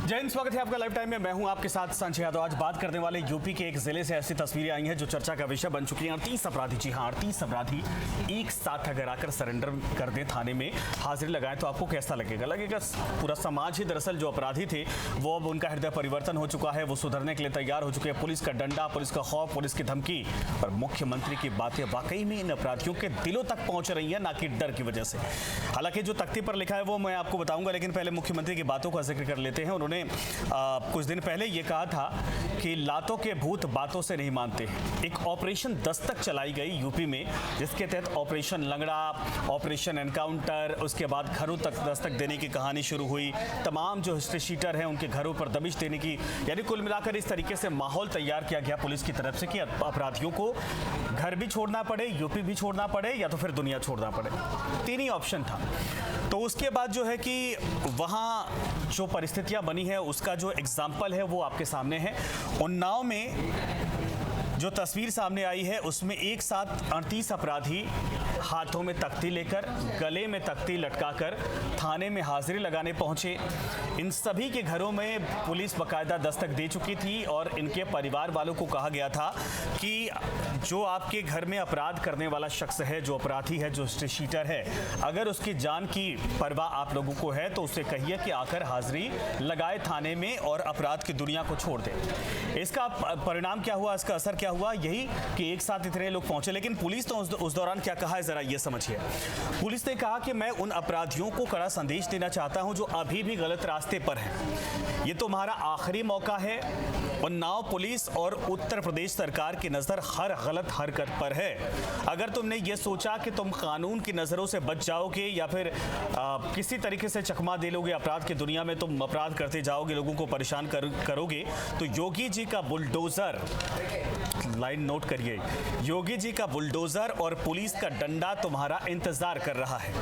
जय हिंद, स्वागत है आपका लाइव टाइम में। मैं हूं आपके साथ संजय यादव। आज बात करने वाले यूपी के एक जिले से ऐसी तस्वीरें आई हैं जो चर्चा का विषय बन चुकी हैं। 38 अपराधी, जी हाँ 38 अपराधी एक साथ अगर आकर सरेंडर कर दें, थाने में हाजिरी लगाएं तो आपको कैसा लगेगा? लगेगा पूरा समाज ही दरअसल जो अपराधी थे वो अब उनका हृदय परिवर्तन हो चुका है, वो सुधरने के लिए तैयार हो चुके हैं। पुलिस का डंडा, पुलिस का खौफ, पुलिस की धमकी और मुख्यमंत्री की बातें वाकई में इन अपराधियों के दिलों तक पहुंच रही है, ना कि डर की वजह से। हालांकि जो तख्ती पर लिखा है वो मैं आपको बताऊंगा, लेकिन पहले मुख्यमंत्री की बातों का जिक्र कर लेते हैं। उन्होंने कुछ दिन पहले ये कहा था कि लातों के भूत बातों से नहीं मानते। एक ऑपरेशन दस्तक चलाई गई यूपी में, जिसके तहत ऑपरेशन लंगड़ा, ऑपरेशन एनकाउंटर, उसके बाद घरों तक दस्तक देने की कहानी शुरू हुई। तमाम जो हिस्ट्री शीटर हैं उनके घरों पर दबिश देने की, यानी कुल मिलाकर इस तरीके से माहौल तैयार किया गया पुलिस की तरफ से कि अपराधियों को घर भी छोड़ना पड़े, यूपी भी छोड़ना पड़े, या तो फिर दुनिया छोड़ना पड़े। तीन ही ऑप्शन था। तो उसके बाद जो है कि वहाँ जो परिस्थितियाँ बनी है उसका जो एग्जाम्पल है वो आपके सामने है। उन्नाव में जो तस्वीर सामने आई है उसमें एक साथ 38 अपराधी हाथों में तख्ती लेकर, गले में तख्ती लटकाकर थाने में हाजिरी लगाने पहुंचे। इन सभी के घरों में पुलिस बाकायदा दस्तक दे चुकी थी और इनके परिवार वालों को कहा गया था कि जो आपके घर में अपराध करने वाला शख्स है, जो अपराधी है, जो शीटर है, अगर उसकी जान की परवाह आप लोगों को है तो उससे कहिए कि आकर हाजिरी लगाए थाने में और अपराध की दुनिया को छोड़ दे। इसका परिणाम क्या हुआ, इसका असर क्या हुआ? यही कि एक साथ इतने लोग पहुंचे। लेकिन पुलिस तो उस दौरान क्या कहा है जरा ये समझिए। पुलिस ने कहा कि मैं उन अपराधियों को कड़ा संदेश देना चाहता हूं जो अभी भी गलत रास्ते पर हैं। ये तुम्हारा आखिरी मौका है। उन्नाव पुलिस और उत्तर प्रदेश सरकार की नजर हर गलत हरकत पर है। अगर तुमने ये सोचा कि तुम कानून की नजरों से बच जाओगे या फिर किसी तरीके से चकमा दे लोगे अपराध की दुनिया में, तुम अपराध करते जाओगे, लोगों को परेशान करोगे, तो योगी जी का बुलडोजर, लाइन नोट करिए, योगी जी का बुलडोजर और पुलिस का डंडा तुम्हारा इंतजार कर रहा है।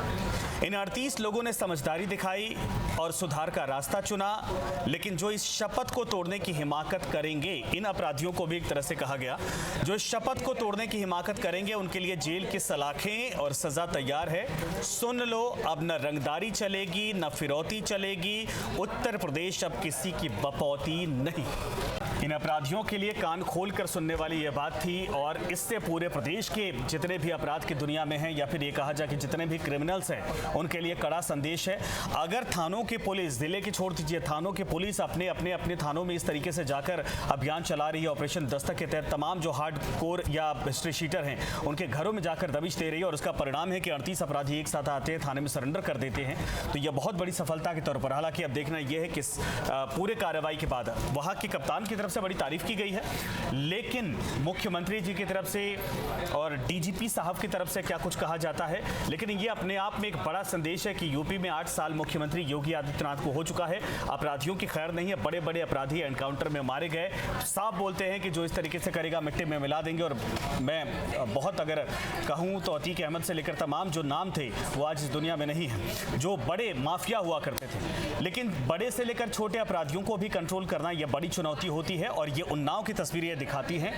इन 38 लोगों ने समझदारी दिखाई और सुधार का रास्ता चुना, लेकिन जो इस शपथ को तोड़ने की हिमाकत करेंगे, इन अपराधियों को भी एक तरह से कहा गया, जो इस शपथ को तोड़ने की हिमाकत करेंगे उनके लिए जेल की सलाखें और सजा तैयार है। सुन लो, अब न रंगदारी चलेगी, न फिरौती चलेगी। उत्तर प्रदेश अब किसी की बपौती नहीं। इन अपराधियों के लिए कान खोलकर सुनने वाली ये बात थी और इससे पूरे प्रदेश के जितने भी अपराध की दुनिया में हैं, या फिर ये कहा जाए कि जितने भी क्रिमिनल्स हैं, उनके लिए कड़ा संदेश है। अगर थानों की पुलिस, जिले की छोड़ दीजिए, थानों की पुलिस अपने थानों में इस तरीके से जाकर अभियान चला रही है, ऑपरेशन दस्तक के तहत तमाम जो हार्ड कोर या हिस्ट्री शीटर हैं उनके घरों में जाकर दबिश दे रही है और उसका परिणाम है कि 38 अपराधी एक साथ आते हैं, थाने में सरेंडर कर देते हैं, तो यह बहुत बड़ी सफलता के तौर पर। हालांकि अब देखना यह है कि पूरे कार्रवाई के बाद वहाँ के कप्तान की तरफ से बड़ी तारीफ की गई है, लेकिन मुख्यमंत्री जी की तरफ से और डीजीपी साहब की तरफ से क्या कुछ कहा जाता है। लेकिन ये अपने आप में एक बड़ा संदेश है कि यूपी में 8 साल मुख्यमंत्री योगी आदित्यनाथ को हो चुका है। अपराधियों की खैर नहीं है, बड़े बड़े अपराधी एनकाउंटर में मारे गए। साफ बोलते हैं कि जो इस तरीके से करेगा मिट्टी में मिला देंगे। और मैं बहुत अगर कहूँ तो अतीक अहमद से लेकर तमाम जो नाम थे वो आज इस दुनिया में नहीं है, जो बड़े माफिया हुआ करते थे। लेकिन बड़े से लेकर छोटे अपराधियों को भी कंट्रोल करना यह बड़ी चुनौती होती है। और ये उन्नाव की तस्वीर ये दिखाती हैं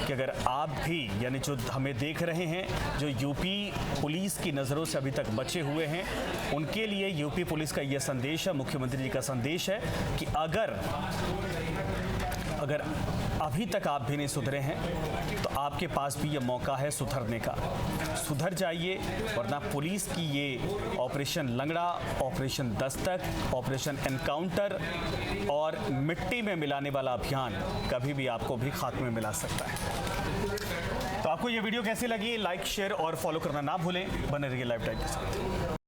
कि अगर आप भी, यानी जो हमें देख रहे हैं, जो यूपी पुलिस की नज़रों से अभी तक बचे हुए हैं, उनके लिए यूपी पुलिस का ये संदेश है, मुख्यमंत्री जी का संदेश है कि अगर अभी तक आप भी नहीं सुधरे हैं तो आपके पास भी ये मौका है सुधरने का। सुधर जाइए, वरना पुलिस की ये ऑपरेशन लंगड़ा, ऑपरेशन दस्तक, ऑपरेशन एनकाउंटर और मिट्टी में मिलाने वाला अभियान कभी भी आपको भी खात्मे में मिला सकता है। तो आपको ये वीडियो कैसी लगी? लाइक, शेयर और फॉलो करना ना भूलें। बने रहिए लाइव टाइम के साथ।